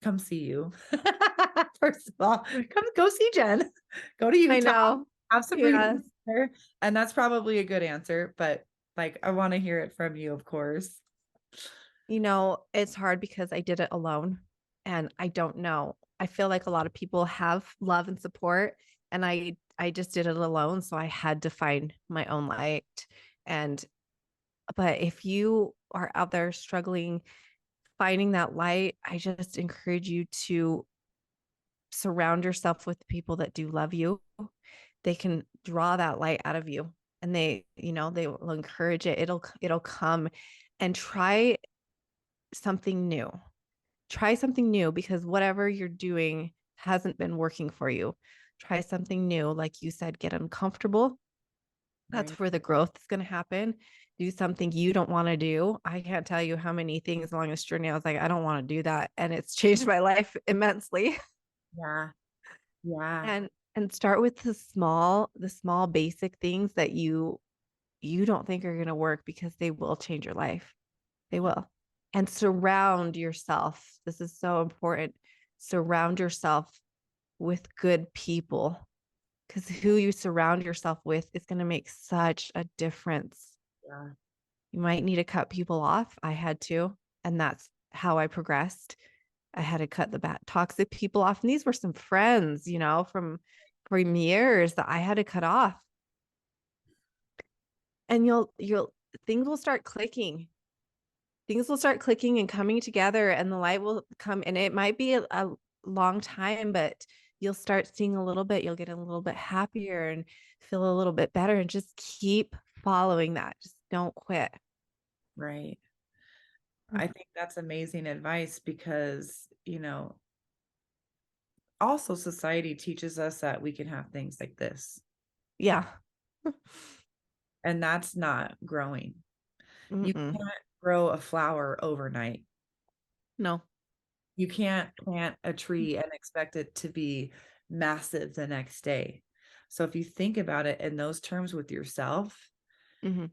Come see you. First of all, come go see Jen. Go to I Utah, know. have some Yes. readings there. And that's probably a good answer, but like, I want to hear it from you, of course. It's hard because I did it alone, and I don't know. I feel like a lot of people have love and support, and I just did it alone, so I had to find my own light. And but if you are out there struggling finding that light, I just encourage you to surround yourself with people that do love you. They can draw that light out of you, and they will encourage it. It'll come. And something new. Try something new, because whatever you're doing hasn't been working for you. Try something new. Like you said, get uncomfortable. That's Right. where the growth is going to happen. Do something you don't want to do. I can't tell you how many things along this journey I was like, I don't want to do that. And it's changed my life immensely. Yeah. Yeah. And start with the small basic things that you don't think are going to work, because they will change your life. They will. And surround yourself. This is so important. Surround yourself with good people, because who you surround yourself with is going to make such a difference. Yeah. You might need to cut people off. I had to, and that's how I progressed. I had to cut the bad toxic people off. And these were some friends, from years that I had to cut off. And you'll things will start clicking. Things will start clicking and coming together, and the light will come. And it might be a long time, but you'll start seeing a little bit. You'll get a little bit happier and feel a little bit better, and just keep following that. Just don't quit. Right. I think that's amazing advice, because, also society teaches us that we can have things like this, Yeah. and that's not growing. You Mm-mm. can't grow a flower overnight. No. You can't plant a tree and expect it to be massive the next day. So if you think about it in those terms with yourself, Mm-hmm.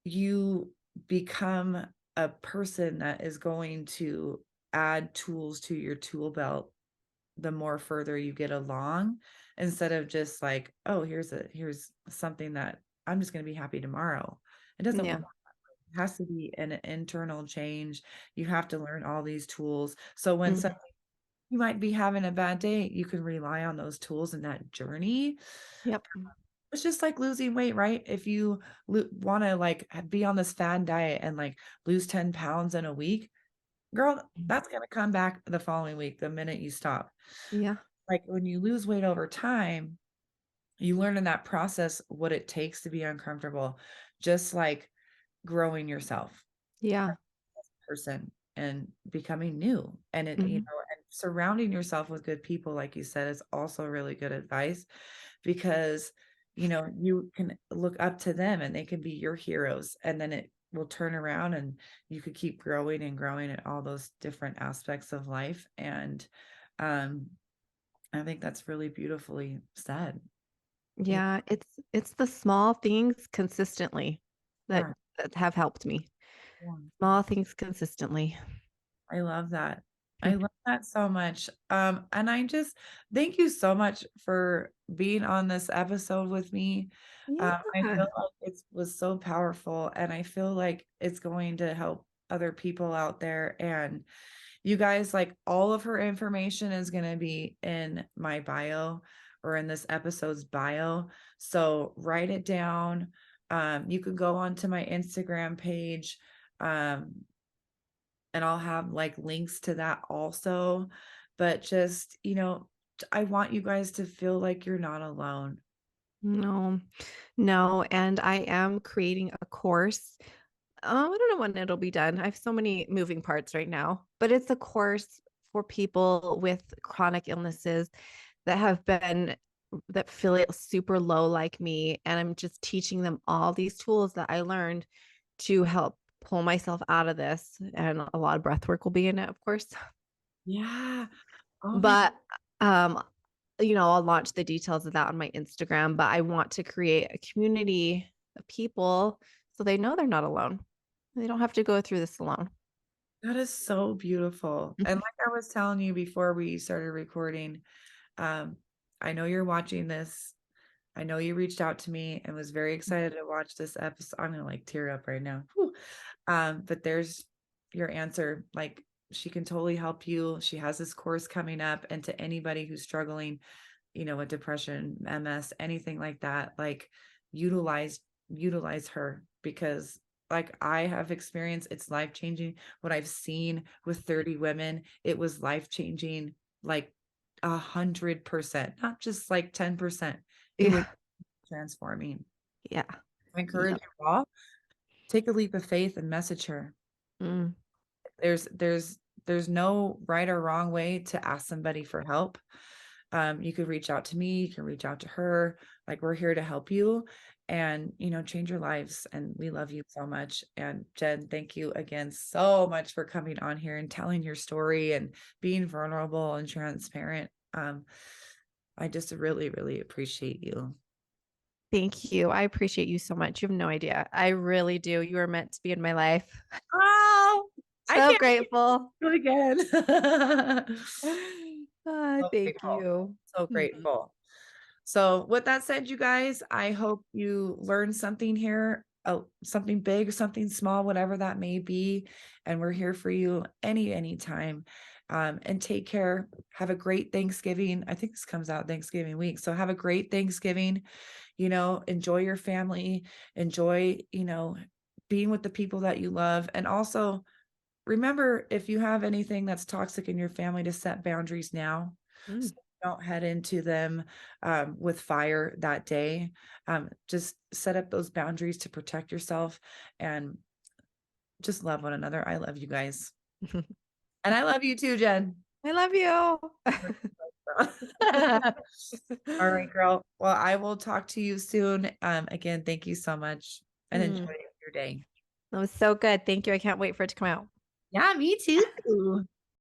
you become a person that is going to add tools to your tool belt the more further you get along, instead of just like, oh, here's something that I'm just going to be happy tomorrow. It doesn't Yeah. work. has to be an internal change. You have to learn all these tools. So when Mhm. you might be having a bad day, you can rely on those tools in that journey. Yep. It's just like losing weight, right? If you want to like be on this fad diet and like lose 10 pounds in a week, girl, that's going to come back the following week the minute you stop. Yeah. Like when you lose weight over time, you learn in that process what it takes to be uncomfortable, just like growing yourself Yeah. person and becoming new. And it, Mhm. and surrounding yourself with good people, like you said, is also really good advice because, you can look up to them and they can be your heroes. And then it will turn around and you could keep growing and growing at all those different aspects of life. And um, I think that's really beautifully said. Yeah. Yeah, it's the small things consistently that Yeah. that have helped me. Yeah. Small things consistently. I love that. I love that so much. And I just thank you so much for being on this episode with me. I Yeah. feel like it was so powerful, and I feel like it's going to help other people out there. And you guys, like all of her information is going to be in my bio or in this episode's bio. So write it down. You can go onto my Instagram page. Um, and I'll have like links to that also. But just, I want you guys to feel like you're not alone. No, no. And I am creating a course. I don't know when it'll be done. I have so many moving parts right now, but it's a course for people with chronic illnesses that have been that feel super low like me. And I'm just teaching them all these tools that I learned to help pull myself out of this. And a lot of breath work will be in it, of course. Yeah. Oh my, But I'll launch the details of that on my Instagram. But I want to create a community of people so they know they're not alone. They don't have to go through this alone. that is so beautiful. And like I was telling you before we started recording, um, I know you're watching this. I know you reached out to me and was very excited to watch this episode. I'm gonna like tear up right now. Whew. But there's your answer. Like she can totally help you. She has this course coming up, and to anybody who's struggling, with depression, MS, anything like that, like utilize utilize her because like I have experienced, it's life changing. What I've seen with 30 women, it was life changing, like 100%, not just like 10%. It was Yeah. transforming. Yeah. I encourage Yep. you all, take a leap of faith and message her. Mm. There's no right or wrong way to ask somebody for help. You could reach out to me, you can reach out to her. Like we're here to help you and change your lives. And we love you so much. And Jen, thank you again so much for coming on here and telling your story and being vulnerable and transparent. I just really, really appreciate you. Thank you. I appreciate you so much. You have no idea. I really do. You are meant to be in my life. Oh, I So can't grateful. do it again. So Thank grateful. you. So Mm. grateful. So, with that said, you guys, I hope you learned something here, something big, something small, whatever that may be. And we're here for you anytime. And take care. Have a great Thanksgiving. I think this comes out Thanksgiving week. So, have a great Thanksgiving. Enjoy your family, enjoy, being with the people that you love. And also, remember, if you have anything that's toxic in your family, to set boundaries now. So Mm. don't head into them with fire that day. Just set up those boundaries to protect yourself and just love one another. I love you guys. And I love you too, Jen. I love you. All right, girl. Well, I will talk to you soon. Again, thank you so much and enjoy Mm. your day. That was so good. Thank you. I can't wait for it to come out. Yeah, me too.